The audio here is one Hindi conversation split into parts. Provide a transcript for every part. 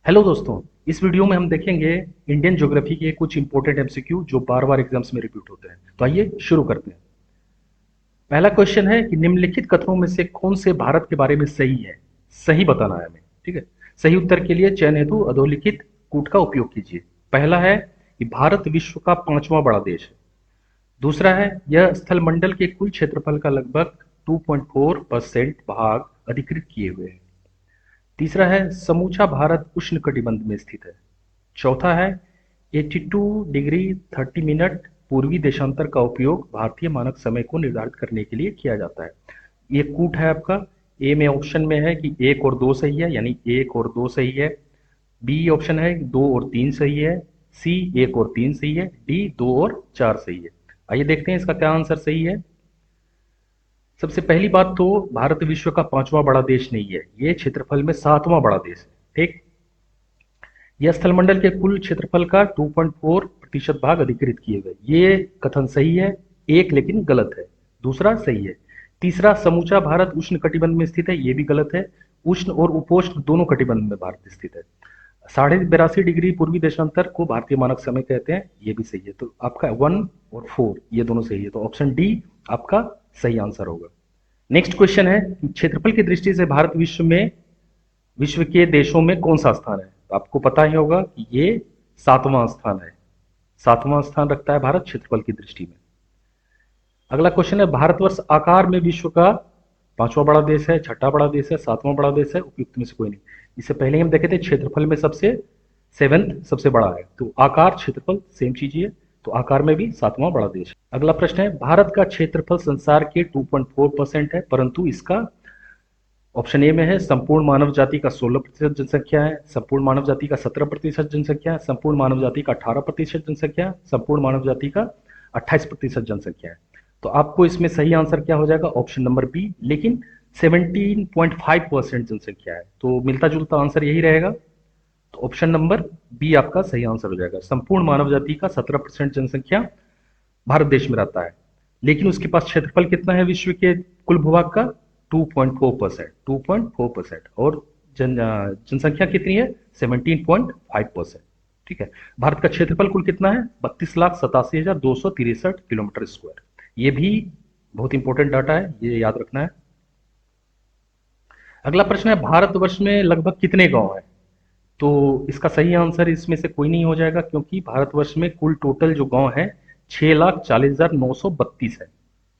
हेलो दोस्तों। इस वीडियो में हम देखेंगे इंडियन ज्योग्राफी के कुछ इंपॉर्टेंट एमसीक्यू जो बार बार एग्जाम्स में रिपीट होते हैं। तो आइए शुरू करते हैं। पहला क्वेश्चन है कि निम्नलिखित कथनों में से कौन से भारत के बारे में सही है। सही बताना है हमें। ठीक है। सही उत्तर के लिए चयन हेतु अधोलिखित कूट का उपयोग कीजिए। पहला है कि भारत विश्व का पांचवा बड़ा देश है। दूसरा है यह स्थलमंडल के कुल क्षेत्रफल का लगभग 2.4% भाग अधिकृत किए हुए है। तीसरा है समूचा भारत उष्णकटिबंध में स्थित है। चौथा है 82 डिग्री 30 मिनट पूर्वी देशांतर का उपयोग भारतीय मानक समय को निर्धारित करने के लिए किया जाता है। ये कूट है आपका। ए में ऑप्शन में है कि एक और दो सही है, यानी एक और दो सही है। बी ऑप्शन है दो और तीन सही है। सी एक और तीन सही है। डी दो और चार सही है। आइए देखते हैं इसका क्या आंसर सही है। सबसे पहली बात तो भारत विश्व का पांचवा बड़ा देश नहीं है, ये क्षेत्रफल में सातवां बड़ा देश है। ठीक। यह स्थलमंडल के कुल क्षेत्रफल का 2.4% भाग अधिकृत किए गए, ये कथन सही है। एक लेकिन गलत है। दूसरा सही है। तीसरा समूचा भारत उष्ण कटिबंध में स्थित है, ये भी गलत है। उष्ण और उपोष्ण दोनों कटिबंध में भारत स्थित है। 82.5 डिग्री पूर्वी देशांतर को भारतीय मानक समय कहते हैं, ये भी सही है। तो आपका 1 और 4 ये दोनों सही है, तो ऑप्शन डी आपका सही आंसर होगा। नेक्स्ट क्वेश्चन है कि क्षेत्रफल की दृष्टि से भारत विश्व के देशों में कौन सा स्थान है। तो आपको पता ही होगा कि ये सातवां स्थान है। सातवां स्थान रखता है भारत क्षेत्रफल की दृष्टि में। अगला क्वेश्चन है भारतवर्ष आकार में विश्व का पांचवा बड़ा देश है, छठा बड़ा देश है, सातवां बड़ा देश है, उपयुक्त में से कोई नहीं। इससे पहले हम देखे थे क्षेत्रफल में सबसे सेवेंथ सबसे बड़ा है, तो आकार क्षेत्रफल सेम चीज ही है, तो आकार में भी सातवां बड़ा देश है। अगला प्रश्न है भारत का क्षेत्रफल संसार के 2.4% है, परंतु इसका ऑप्शन ए में है संपूर्ण मानव जाति का 16% जनसंख्या है, संपूर्ण मानव जाति का 17% जनसंख्या है, संपूर्ण मानव जाति का 18% जनसंख्या है, संपूर्ण मानव जाति का 28% जनसंख्या है। तो आपको इसमें सही आंसर क्या हो जाएगा, ऑप्शन नंबर बी। लेकिन 17.5% जनसंख्या है, तो मिलता जुलता आंसर यही रहेगा। तो ऑप्शन नंबर बी आपका सही आंसर हो जाएगा। संपूर्ण मानव जाति का 17% जनसंख्या भारत देश में रहता है, लेकिन उसके पास क्षेत्रफल कितना है विश्व के कुल भूभाग का, 2.4%। 2.4% और जनसंख्या कितनी है, 17.5%। ठीक है। भारत का क्षेत्रफल कुल कितना है, 32,87,263 किलोमीटर स्क्वायर। ये भी बहुत इंपॉर्टेंट डाटा है, ये याद रखना है। अगला प्रश्न है भारतवर्ष में लगभग कितने गांव हैं। तो इसका सही आंसर इसमें से कोई नहीं हो जाएगा, क्योंकि भारतवर्ष में कुल टोटल जो गांव है 6,40,932 है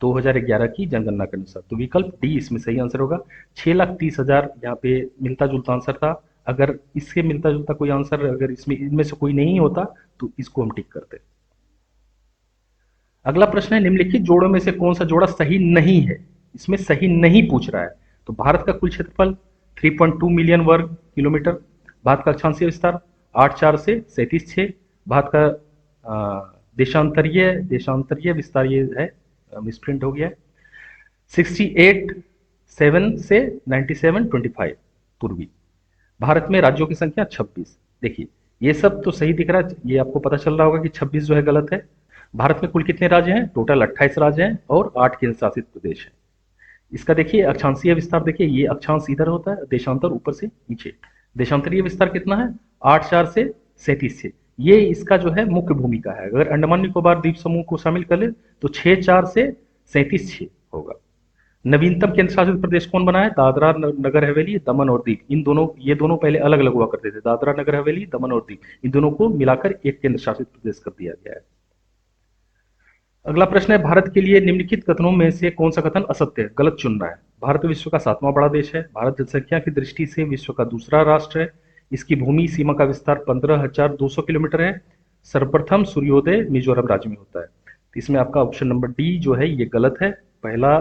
2011 की जनगणना के अनुसार। तो विकल्प डी इसमें सही आंसर होगा। 6,30,000 यहाँ पे मिलता जुलता आंसर था। अगर इसके मिलता जुलता कोई आंसर अगर इसमें इनमें से कोई नहीं होता तो इसको हम टिक करते। अगला प्रश्न है निम्नलिखित जोड़ों में से कौन सा जोड़ा सही नहीं है। इसमें सही नहीं पूछ रहा है। तो भारत का कुल क्षेत्रफल 3.2 मिलियन वर्ग किलोमीटर, भारत का अक्षांशीय विस्तार 8,4 से 37,6, भारत का देशांतरीय देशांतरीय विस्तार ये है, मिसप्रिंट हो गया है, 68,7 से 97,25 पूर्वी। भारत में राज्यों की संख्या 26। देखिए ये सब तो सही दिख रहा है, ये आपको पता चल रहा होगा कि 26 जो है गलत है। भारत में कुल कितने राज्य हैं, टोटल 28 राज्य हैं और 8 केंद्र शासित प्रदेश हैं। इसका देखिए अक्षांशीय विस्तार, देखिए ये अक्षांश इधर होता है, देशांतर ऊपर से नीचे। देशांतरीय विस्तार कितना है, 8,4 से 37,6। ये इसका जो है मुख्य भूमिका है। अगर अंडमान निकोबार द्वीप समूह को शामिल कर ले तो 6,4 से 37,6 होगा। नवीनतम केंद्र शासित प्रदेश कौन बना है, दादरा नगर हवेली दमन और दीव। इन दोनों ये दोनों पहले अलग अलग हुआ करते थे, दादरा नगर हवेली दमन और दीव, इन दोनों को मिलाकर एक केंद्र शासित प्रदेश कर दिया गया है। अगला प्रश्न है भारत के लिए निम्नलिखित कथनों में से कौन सा कथन असत्य है, गलत चुनना है। भारत विश्व का सातवां बड़ा देश है, भारत जनसंख्या की दृष्टि से विश्व का दूसरा राष्ट्र है, इसकी भूमि सीमा का विस्तार 15,200 किलोमीटर है, सर्वप्रथम सूर्योदय मिजोरम राज्य में होता है। तो इसमें आपका ऑप्शन नंबर डी जो है ये गलत है। पहला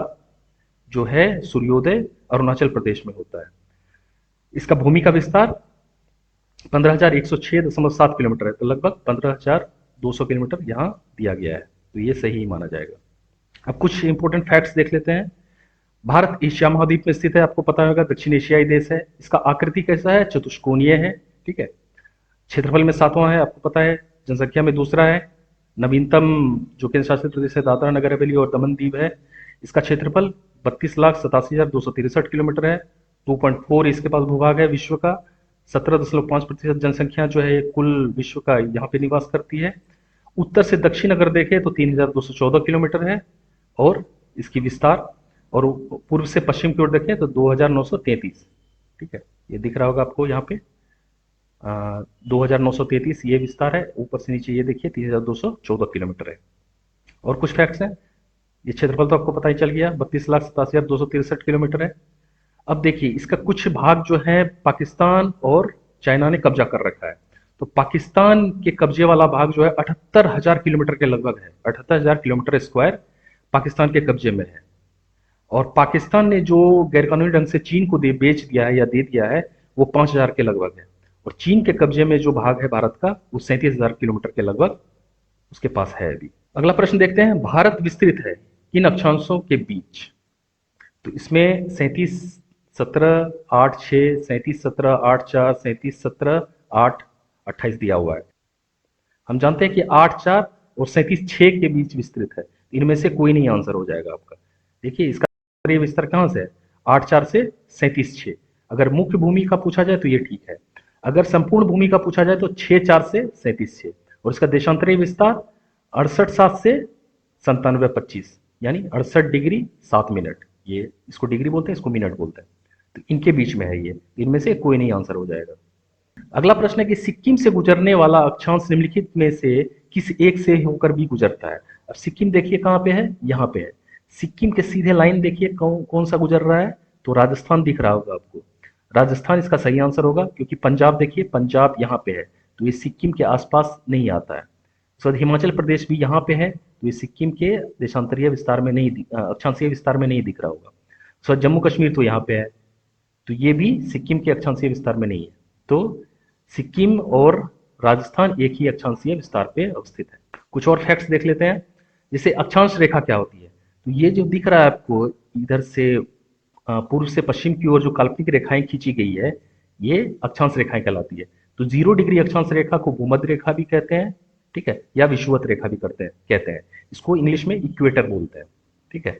जो है सूर्योदय अरुणाचल प्रदेश में होता है। इसका भूमि का विस्तार 15,106.7 किलोमीटर है, तो लगभग 15,200 किलोमीटर यहाँ दिया गया है, तो ये सही माना जाएगा। अब कुछ इंपॉर्टेंट फैक्ट्स देख लेते हैं। भारत एशिया महाद्वीप में स्थित है, आपको पता होगा दक्षिण एशियाई देश है। इसका आकृति कैसा है, चतुष्कोणीय है। ठीक है। क्षेत्रफल में सातवां है, आपको पता है। जनसंख्या में दूसरा है। नवीनतम जो केंद्र शासित प्रदेश है दादरा नगर हवेली और दमन दीव है। इसका क्षेत्रफल 32,87,263 किलोमीटर है। 2.4 इसके पास भूभाग है विश्व का। 17.5% जनसंख्या जो है ये कुल विश्व का यहाँ पे निवास करती है। उत्तर से दक्षिण अगर देखें तो 3,214 किलोमीटर है और इसकी विस्तार, और पूर्व से पश्चिम की ओर देखें तो 2,933। ठीक है, ये दिख रहा होगा आपको यहाँ पे 2,933 ये विस्तार है। ऊपर से नीचे ये देखिए 3,214 किलोमीटर है। और कुछ फैक्ट्स हैं। ये क्षेत्रफल तो आपको पता ही चल गया, 32,87,263 किलोमीटर है। अब देखिए इसका कुछ भाग जो है पाकिस्तान और चाइना ने कब्जा कर रखा है। तो पाकिस्तान के कब्जे वाला भाग जो है 78,000 किलोमीटर के लगभग है, 78,000 किलोमीटर स्क्वायर पाकिस्तान के कब्जे में है। और पाकिस्तान ने जो गैरकानूनी ढंग से चीन को बेच दिया है या दे दिया है वो 5,000 के लगभग है। और चीन के कब्जे में जो भाग है भारत का वो 37,000 किलोमीटर के लगभग उसके पास है अभी। अगला प्रश्न देखते हैं, भारत विस्तृत है किन अक्षांशों के बीच? तो इसमें 37, 17, 8, 6, 37, 17, 8, 4, 37, 17, 8, 28 दिया हुआ है। हम जानते हैं कि 8, 4 और 37, 6 के बीच विस्तृत है। इनमें से कोई नहीं आंसर हो जाएगा आपका। देखिए इसका ये विस्तार कहाँ से है, 8, 4 से 37, 6। अगर मुख्य भूमि का पूछा जाए तो ये ठीक है। अगर संपूर्ण भूमि का पूछा जाए तो 6, 4 से 37, 6। और इसका देशांतरीय विस्तार 68, 7 से 97, 25, यानी 68 डिग्री 7 मिनट। ये इसको डिग्री बोलते हैं, इसको मिनट बोलते हैं। तो इनके बीच में है ये, इनमें से कोई नहीं आंसर हो जाएगा। अगला प्रश्न है कि सिक्किम से गुजरने वाला अक्षांश निम्नलिखित में से किस एक से होकर भी गुजरता है? अब सिक्किम देखिए कहाँ पे है, यहाँ पे है। सिक्किम के सीधे लाइन देखिए कौन सा गुजर रहा है, तो राजस्थान दिख रहा होगा आपको। राजस्थान इसका सही आंसर होगा, क्योंकि पंजाब देखिए, पंजाब यहाँ पे है, तो ये सिक्किम के आसपास नहीं आता है। उसके बाद हिमाचल प्रदेश भी यहाँ पे है, तो ये सिक्किम के देशांतरीय विस्तार में नहीं, अक्षांशीय विस्तार में नहीं दिख रहा होगा। उसके बाद जम्मू कश्मीर तो यहाँ पे है, तो ये भी सिक्किम के अक्षांशीय विस्तार में नहीं है। तो सिक्किम और राजस्थान एक ही अक्षांशीय विस्तार पे अवस्थित है। कुछ और फैक्ट्स देख लेते हैं, जैसे अक्षांश रेखा क्या होती है। तो ये जो दिख रहा है आपको इधर से पूर्व से पश्चिम की ओर जो काल्पनिक रेखाएं खींची गई है, ये अक्षांश रेखाएं कहलाती है। तो 0 डिग्री अक्षांश रेखा को भूमध्य रेखा भी कहते हैं, ठीक है, या विषुवत रेखा भी कहते हैं। इसको इंग्लिश में इक्वेटर बोलते हैं, ठीक है।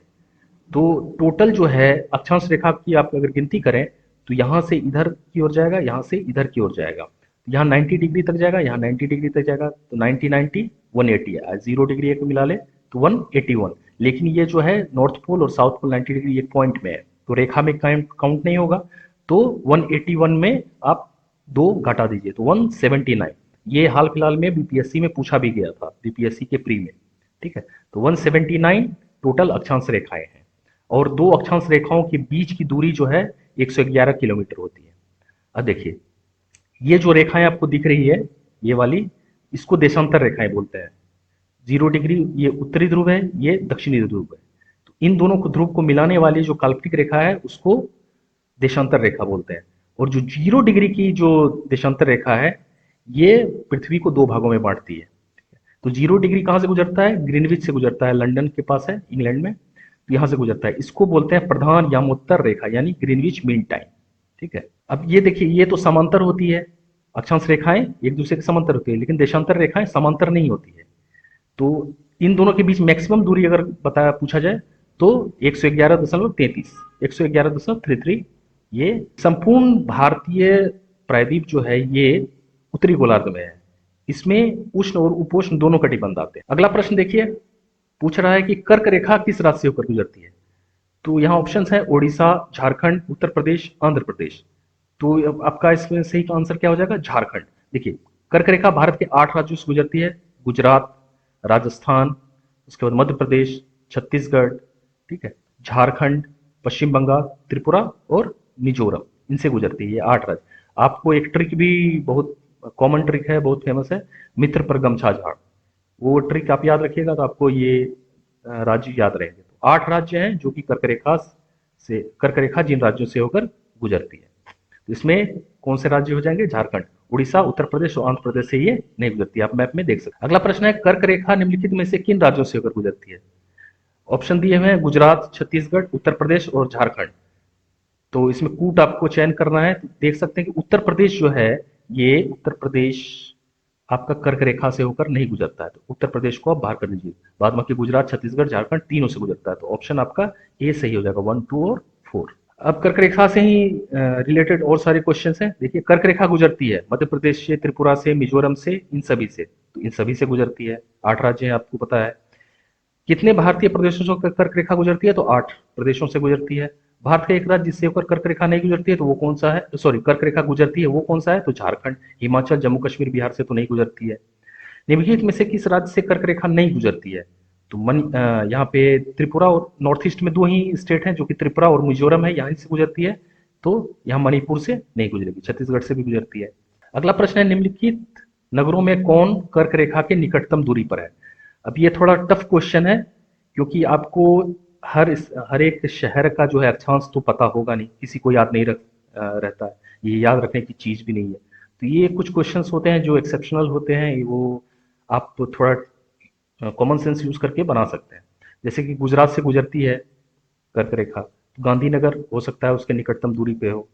तो टोटल जो है अक्षांश रेखा की आप अगर गिनती करें तो यहाँ से इधर की ओर जाएगा, यहाँ से इधर की ओर जाएगा, यहाँ 90 डिग्री तक जाएगा, यहाँ 90 डिग्री तक जाएगा, तो 90, 90, 180 है। 0 डिग्री को मिला ले तो 181। लेकिन ये जो है नॉर्थ पोल और साउथ पोल 90 डिग्री एक पॉइंट में है, तो रेखा में काउंट नहीं होगा। तो 181 में आप 2 घटा दीजिए तो 179। ये हाल फिलहाल में बीपीएससी में पूछा भी गया था, बीपीएससी के प्री में, ठीक है। तो 179 टोटल अक्षांश रेखाएं हैं, और दो अक्षांश रेखाओं के बीच की दूरी जो है 111 किलोमीटर होती है। अब देखिए ये जो रेखाएं आपको दिख रही है, ये वाली, इसको देशांतर रेखाएं बोलते हैं। 0 डिग्री ये उत्तरी ध्रुव है, ये दक्षिणी ध्रुव है। तो इन दोनों को ध्रुव को मिलाने वाली जो काल्पनिक रेखा है उसको देशांतर रेखा बोलते हैं। और जो 0 डिग्री की जो देशांतर रेखा है ये पृथ्वी को 2 भागों में बांटती है। तो 0 डिग्री कहाँ से गुजरता है, ग्रीनविच से गुजरता है, लंदन के पास है इंग्लैंड में, तो यहाँ से गुजरता है। इसको बोलते हैं प्रधान यामोत्तर रेखा, यानी ग्रीनविच मीन टाइम, ठीक है। अब ये देखिए ये तो समांतर होती है, अक्षांश रेखाएं एक दूसरे के समांतर होती है, लेकिन देशांतर रेखाएं समांतर नहीं होती है। तो इन दोनों के बीच मैक्सिमम दूरी अगर बताया पूछा जाए तो 111.33, 111.33। ये संपूर्ण भारतीय प्रायद्वीप जो है ये उत्तरी गोलार्ध में है। इसमें उष्ण और उपोष्ण दोनों कटिबंध आते हैं। अगला प्रश्न देखिए, पूछ रहा है कि कर्क रेखा किस राज्य से होकर गुजरती है? तो यहाँ ऑप्शंस है उड़ीसा, झारखंड, उत्तर प्रदेश, आंध्र प्रदेश। तो अब आपका इसमें सही का आंसर क्या हो जाएगा, झारखंड। देखिए कर्क रेखा भारत के 8 राज्यों से गुजरती है, गुजरात, राजस्थान, उसके बाद मध्य प्रदेश, छत्तीसगढ़, ठीक है, झारखंड, पश्चिम बंगाल, त्रिपुरा और मिजोरम, इनसे गुजरती है ये 8 राज्य। आपको एक ट्रिक भी बहुत कॉमन ट्रिक है, बहुत फेमस है, मित्र पर गमछा झाड़, वो ट्रिक आप याद रखिएगा तो आपको ये राज्य याद रहेंगे। तो 8 राज्य हैं जो कि कर्क रेखा जिन राज्यों से होकर गुजरती है। तो इसमें कौन से राज्य हो जाएंगे, झारखंड, उड़ीसा, उत्तर प्रदेश और आंध्र प्रदेश से ये नहीं गुजरती, आप मैप में देख सकते हैं। अगला प्रश्न है, कर्क रेखा निम्नलिखित में से किन राज्यों से होकर गुजरती है? ऑप्शन दिए हुए हैं गुजरात, छत्तीसगढ़, उत्तर प्रदेश और झारखंड। तो इसमें कूट आपको चयन करना है। तो देख सकते हैं कि उत्तर प्रदेश जो है, ये उत्तर प्रदेश आपका कर्क रेखा से होकर नहीं गुजरता है, तो उत्तर प्रदेश को आप बाहर कर दीजिए। बाद बाकी गुजरात, छत्तीसगढ़, झारखंड तीनों से गुजरता है। तो ऑप्शन आपका ए सही हो जाएगा, 1, 2 और 4। अब कर्क रेखा से ही रिलेटेड और सारे क्वेश्चन हैं। देखिए, कर्क रेखा गुजरती है मध्य प्रदेश से, त्रिपुरा से, मिजोरम से, इन सभी से। तो इन सभी से गुजरती है। 8 राज्य हैं, आपको पता है। कितने भारतीय प्रदेशों से कर्क रेखा गुजरती है? तो 8 प्रदेशों से गुजरती है। भारत का एक राज्य जिससे होकर कर्क रेखा नहीं गुजरती है, तो वो कौन सा है? सॉरी, कर्क रेखा गुजरती है, वो कौन सा है? तो झारखंड, हिमाचल, जम्मू कश्मीर, बिहार से तो नहीं गुजरती है। निम्नलिखित में से किस राज्य से कर्क रेखा नहीं गुजरती है? तो यहाँ पे त्रिपुरा और नॉर्थ ईस्ट में 2 ही स्टेट हैं, जो कि त्रिपुरा और मिजोरम है, यहाँ से गुजरती है। तो यहाँ मणिपुर से नहीं गुजरेगी, छत्तीसगढ़ से भी गुजरती है। अगला प्रश्न है, निम्नलिखित नगरों में कौन कर्क रेखा के निकटतम दूरी पर है? अब ये थोड़ा टफ क्वेश्चन है, क्योंकि आपको हर एक शहर का जो है अक्षांश तो पता होगा नहीं, किसी को याद नहीं रहता है। ये याद रखने की चीज भी नहीं है। तो ये कुछ क्वेश्चंस होते हैं जो एक्सेप्शनल होते हैं, वो आप थोड़ा कॉमन सेंस यूज करके बना सकते हैं। जैसे कि गुजरात से गुजरती है कर्क रेखा, तो गांधीनगर हो सकता है उसके निकटतम दूरी पे हो।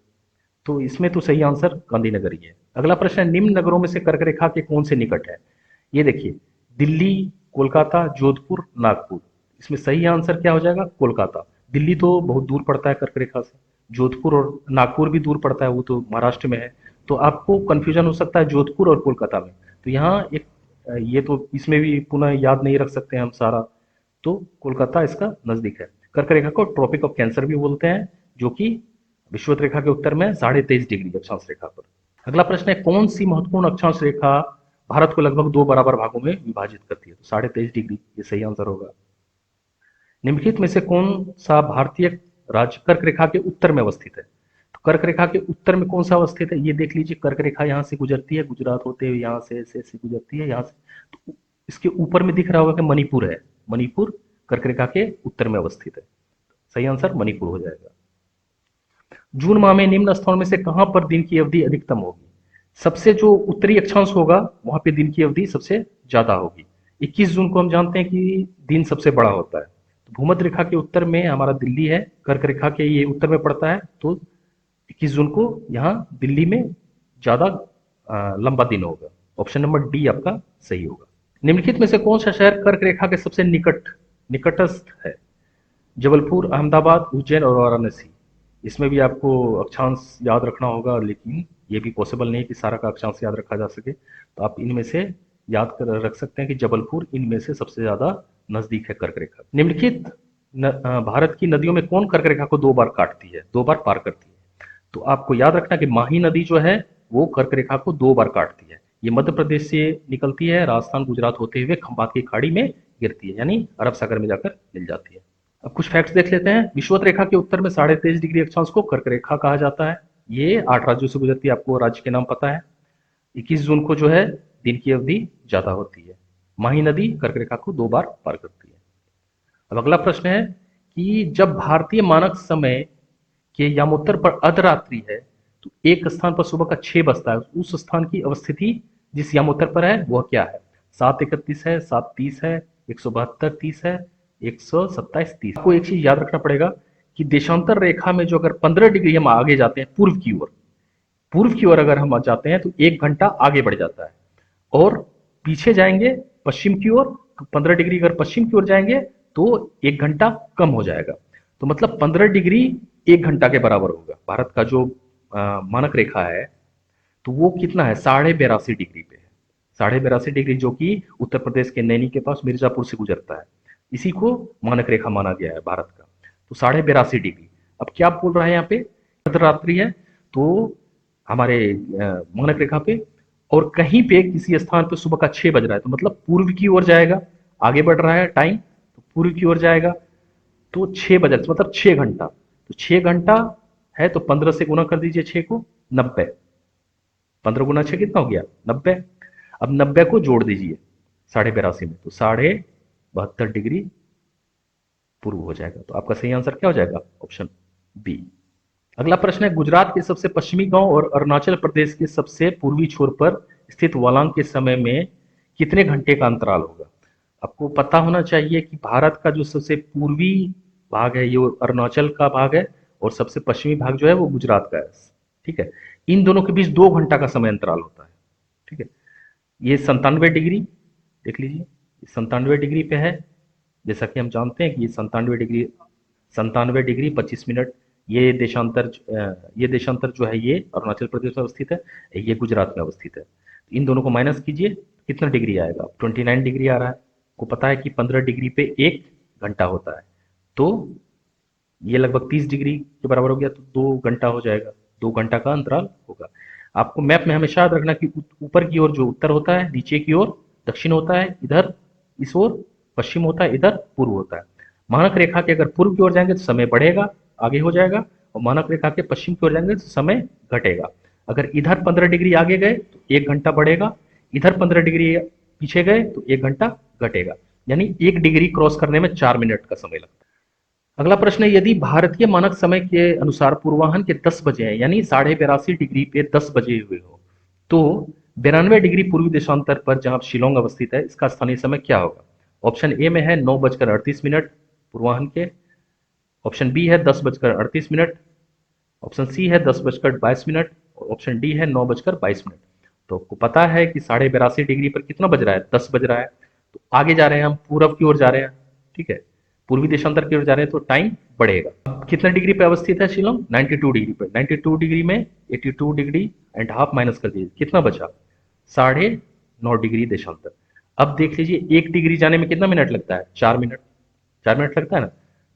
तो इसमें तो सही आंसर गांधीनगर ही है। अगला प्रश्न है, निम्न नगरों में से कर्क रेखा के कौन से निकट है? ये देखिए, दिल्ली, कोलकाता, जोधपुर, नागपुर। इसमें सही आंसर क्या हो जाएगा? कोलकाता। दिल्ली तो बहुत दूर पड़ता है कर्क रेखा से। जोधपुर और नागपुर भी दूर पड़ता है, वो तो महाराष्ट्र में है। तो आपको कंफ्यूजन हो सकता है जोधपुर और कोलकाता में। तो यहाँ एक ये तो इसमें भी पुनः याद नहीं रख सकते हैं हम सारा। तो कोलकाता इसका नजदीक है। कर्क रेखा को ट्रॉपिक ऑफ कैंसर भी बोलते हैं, जो कि विषुवत रेखा के उत्तर में 23.5 डिग्री अक्षांश रेखा पर। अगला प्रश्न है, कौन सी महत्वपूर्ण अक्षांश रेखा भारत को लगभग 2 बराबर भागों में विभाजित करती है? तो 23.5 डिग्री ये सही आंसर होगा। निम्नलिखित में से कौन सा भारतीय राज्य कर्क रेखा के उत्तर में अवस्थित है? तो कर्क रेखा के उत्तर में कौन सा अवस्थित है? ये देख लीजिए, कर्क रेखा यहाँ से गुजरती है, गुजरात होते हुए यहाँ से ऐसे ऐसे गुजरती है, यहाँ से। तो इसके ऊपर में दिख रहा होगा कि मणिपुर है। मणिपुर कर्क रेखा के उत्तर में अवस्थित है। सही आंसर मणिपुर हो जाएगा। जून माह में निम्न स्थानों में से कहां पर दिन की अवधि अधिकतम होगी? सबसे जो उत्तरी अक्षांश होगा वहां पे दिन की अवधि सबसे ज्यादा होगी। 21 जून को हम जानते हैं कि दिन सबसे बड़ा होता है। तो भूमध्य रेखा के उत्तर में हमारा दिल्ली है, कर्क रेखा के ये उत्तर में पड़ता है। तो 21 जून को यहाँ दिल्ली में ज्यादा लंबा दिन होगा। ऑप्शन नंबर डी आपका सही होगा। निम्नलिखित में से कौन सा शहर कर्क रेखा के सबसे निकटस्थ है? जबलपुर, अहमदाबाद, उज्जैन और वाराणसी। इसमें भी आपको अक्षांश याद रखना होगा, लेकिन ये भी पॉसिबल नहीं कि सारा का अक्षांश याद रखा जा सके। तो आप इनमें से याद कर रख सकते हैं कि जबलपुर इनमें से सबसे ज्यादा नजदीक है कर्क रेखा। निम्नलिखित भारत की नदियों में कौन कर्क रेखा को 2 बार काटती है, 2 बार पार करती है? तो आपको याद रखना कि माही नदी जो है वो कर्क रेखा को 2 बार काटती है। ये मध्य प्रदेश से निकलती है, राजस्थान, गुजरात होते हुए खंबात की खाड़ी में गिरती है, यानी अरब सागर में जाकर मिल जाती है। अब कुछ फैक्ट्स देख लेते हैं। विषुवत रेखा के उत्तर में 23.5 डिग्री अक्षांश को कर्क रेखा कहा जाता है। ये 8 राज्यों से गुजरती है, आपको राज्य के नाम पता है। 21 जून को जो है दिन की अवधि ज्यादा होती है। माही नदी कर्क रेखा को 2 बार पार करती है। अब अगला प्रश्न है कि जब भारतीय मानक समय के यामोत्तर पर अर्धरात्रि है, तो एक स्थान पर सुबह का 6 बजता है, उस स्थान की अवस्थिति जिस यामोत्तर पर है वह क्या है? 7:31 है, 7:30 है, 172:30 है, 127:30। आपको एक चीज याद रखना पड़ेगा कि देशांतर रेखा में जो अगर 15 डिग्री हम आगे जाते हैं पूर्व की ओर अगर हम जाते हैं तो 1 घंटा आगे बढ़ जाता है। और पीछे जाएंगे पश्चिम की ओर, तो 15 डिग्री अगर पश्चिम की ओर जाएंगे तो 1 घंटा कम हो जाएगा। तो मतलब 15 डिग्री 1 घंटा के बराबर होगा। भारत का जो मानक रेखा है, तो वो कितना है? 82.5 डिग्री पे है। 82.5 डिग्री, जो कि उत्तर प्रदेश के नैनी के पास मिर्जापुर से गुजरता है। इसी को मानक रेखा माना गया है भारत का। तो 82.5 डिग्री। अब क्या बोल रहा है यहाँ पे? अर्धरात्रि है, तो हमारे मानक रेखा पे, और कहीं पे किसी स्थान पे सुबह का 6 बज रहा है, तो मतलब पूर्व की ओर जाएगा। आगे बढ़ रहा है टाइम, तो पूर्व की ओर जाएगा। तो 6 बजे मतलब 6 घंटा। तो 6 घंटा है, तो 15 से गुना कर दीजिए 6 को, 90। 15 गुना 6 कितना हो गया? 90। अब 90 को जोड़ दीजिए 82.5 में, तो 72.5 डिग्री पूर्व हो जाएगा। तो आपका सही आंसर क्या हो जाएगा? Option B. अगला प्रश्न है, गुजरात के सबसे पश्चिमी गांव और अरुणाचल प्रदेश के सबसे पूर्वी छोर पर स्थित वालांग के समय में कितने घंटे का अंतराल होगा? आपको पता होना चाहिए कि भारत का जो सबसे पूर्वी भाग है ये अरुणाचल का भाग है, और सबसे पश्चिमी भाग जो है वो गुजरात का है। ठीक है, इन दोनों के बीच 2 घंटा का समय अंतराल होता है। ठीक है, ये 97 डिग्री, देख लीजिए 97 डिग्री पे है। जैसा कि हम जानते हैं कि ये 97 डिग्री 25 मिनट ये देशांतर जो है ये अरुणाचल प्रदेश में अवस्थित है, ये गुजरात में अवस्थित है। इन दोनों को माइनस कीजिए, कितना डिग्री आएगा? 29 डिग्री आ रहा है। आपको पता है कि 15 डिग्री पे 1 घंटा होता है, तो ये लगभग 30 डिग्री के बराबर हो गया, तो 2 घंटा हो जाएगा, 2 घंटा का अंतराल होगा। आपको मैप में हमेशा याद रखना कि ऊपर की ओर जो उत्तर होता है, नीचे की ओर दक्षिण होता है, इधर इस ओर पश्चिम होता है, इधर पूर्व होता है। मानक रेखा के अगर पूर्व की ओर जाएंगे तो समय बढ़ेगा, आगे हो जाएगा, और मानक रेखा के पश्चिम की ओर जाएंगे तो समय घटेगा। अगर इधर 15 डिग्री आगे गए तो 1 घंटा बढ़ेगा, इधर 15 डिग्री पीछे गए तो 1 घंटा घटेगा, यानी 1 डिग्री क्रॉस करने में 4 मिनट का समय लगता है। अगला प्रश्न है, यदि भारतीय मानक समय के अनुसार पूर्वाह्न के 10 बजे हैं, यानी 82.5 डिग्री पे 10 बजे हुए हो, तो 92 डिग्री पूर्वी देशांतर पर जहां शिलोंग अवस्थित है, इसका स्थानीय समय क्या होगा? ऑप्शन ए में है 9:38 पूर्वाह्न के, ऑप्शन बी है 10:38, ऑप्शन सी है 10:22, और ऑप्शन डी है 9:22। तो आपको पता है कि 82.5 डिग्री पर कितना बज रहा है? 10 बज रहा है। तो आगे जा रहे हैं हम, पूरब की ओर जा रहे हैं, ठीक है, पूर्वी देशांतर की ओर जा रहे हैं, तो टाइम बढ़ेगा। अब कितने डिग्री पे अवस्थित है शिलोंग? 92 डिग्री पे। 92 डिग्री में 82 डिग्री एंड हाफ माइनस कर दीजिए, कितना बचा? 9.5 डिग्री देशांतर। अब देख लीजिए 1 डिग्री जाने में कितना मिनट लगता है? 4 मिनट। 4 मिनट लगता है ना,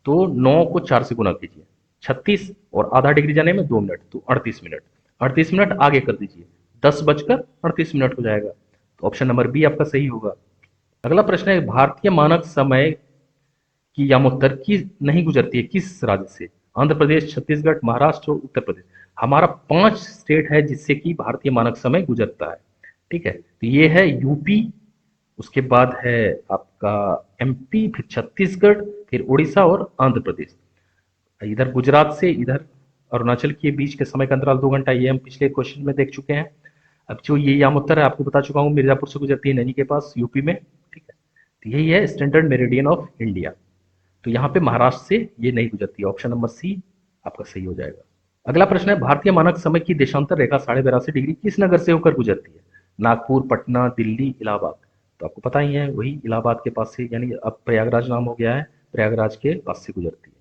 तो 9 को 4 से गुना कीजिए, 36, और आधा डिग्री जाने में 2 मिनट, तो 38 मिनट। 38 मिनट आगे कर दीजिए, 10:38 हो जाएगा। तो ऑप्शन नंबर बी आपका सही होगा। अगला प्रश्न है, भारतीय मानक समय की यामोत्तर की नहीं गुजरती है किस राज्य से? आंध्र प्रदेश, छत्तीसगढ़, महाराष्ट्र और उत्तर प्रदेश। हमारा 5 स्टेट है जिससे कि भारतीय मानक समय गुजरता है, ठीक है। तो ये है यूपी, उसके बाद है आपका एमपी, फिर छत्तीसगढ़, फिर उड़ीसा और आंध्र प्रदेश। इधर गुजरात से इधर अरुणाचल के बीच के समय का अंतराल 2 घंटा, ये हम पिछले क्वेश्चन में देख चुके हैं। अब जो ये यामोत्तर है आपको बता चुका हूँ, मिर्जापुर से गुजरती है नैनी के पास, यूपी में, ठीक है। तो यही है स्टैंडर्ड मेरिडियन ऑफ इंडिया। तो यहाँ पे महाराष्ट्र से ये नहीं गुजरती है, ऑप्शन नंबर सी आपका सही हो जाएगा। अगला प्रश्न है, भारतीय मानक समय की देशांतर रेखा 82.5 डिग्री किस नगर से होकर गुजरती है? नागपुर, पटना, दिल्ली, इलाहाबाद। तो आपको पता ही है, वही इलाहाबाद के पास से, यानी अब प्रयागराज नाम हो गया है, प्रयागराज के पास से गुजरती है।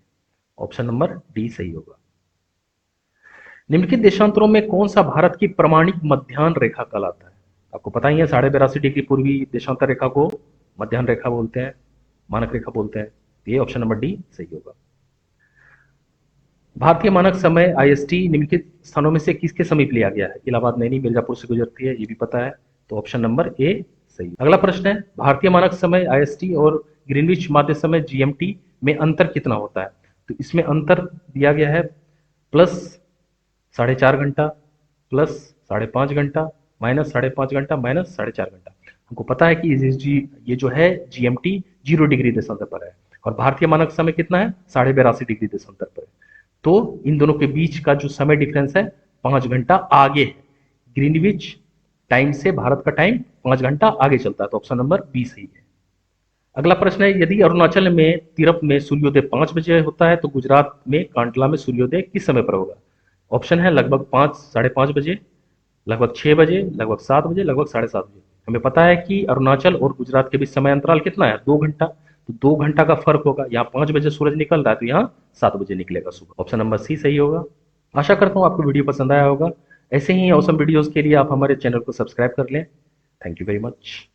ऑप्शन नंबर डी सही होगा। निम्नलिखित देशांतरों में कौन सा भारत की प्रमाणिक मध्याह्न रेखा कहलाता है? आपको पता ही है 82.5 डिग्री पूर्वी देशांतर रेखा को मध्याह्न रेखा बोलते हैं, मानक रेखा बोलते हैं। ये ऑप्शन नंबर डी सही होगा। भारतीय मानक समय आईएसटी निम्नलिखित स्थानों में से किसके समीप लिया गया है? इलाहाबाद, नैनी, मिर्जापुर से गुजरती है, ये भी पता है, तो ऑप्शन नंबर ए सही। अगला प्रश्न है, भारतीय मानक समय आईएसटी और ग्रीनविच माध्य समय जीएमटी में अंतर कितना होता है? तो इसमें अंतर दिया गया है प्लस 4.5 घंटा, प्लस 5.5 घंटा, माइनस 5.5 घंटा, माइनस 4.5 घंटा। हमको पता है कि ये जो है जीएमटी 0 डिग्री देशांतर पर है, और भारतीय मानक समय कितना है? 82.5 डिग्री देशांतर पर है। तो इन दोनों के बीच का जो समय डिफरेंस है 5 घंटा आगे है। ग्रीनविच टाइम से भारत का टाइम 5 घंटा आगे चलता है, तो ऑप्शन नंबर बी सही है। अगला प्रश्न है, यदि अरुणाचल में तिरप में सूर्योदय 5 बजे होता है, तो गुजरात में कांडला में सूर्योदय किस समय पर होगा? ऑप्शन है लगभग 5, 5:30 बजे, लगभग 6 बजे, लगभग 7 बजे, लगभग 7:30 बजे। हमें पता है कि अरुणाचल और गुजरात के बीच समय अंतराल कितना है? 2 घंटा। तो 2 घंटा का फर्क होगा, यहाँ 5 बजे सूरज निकल रहा है, तो यहाँ 7 बजे निकलेगा सुबह। ऑप्शन नंबर सी सही होगा। आशा करता हूँ आपको वीडियो पसंद आया होगा। ऐसे ही ऑसम वीडियोस के लिए आप हमारे चैनल को सब्सक्राइब कर लें। Thank you very much.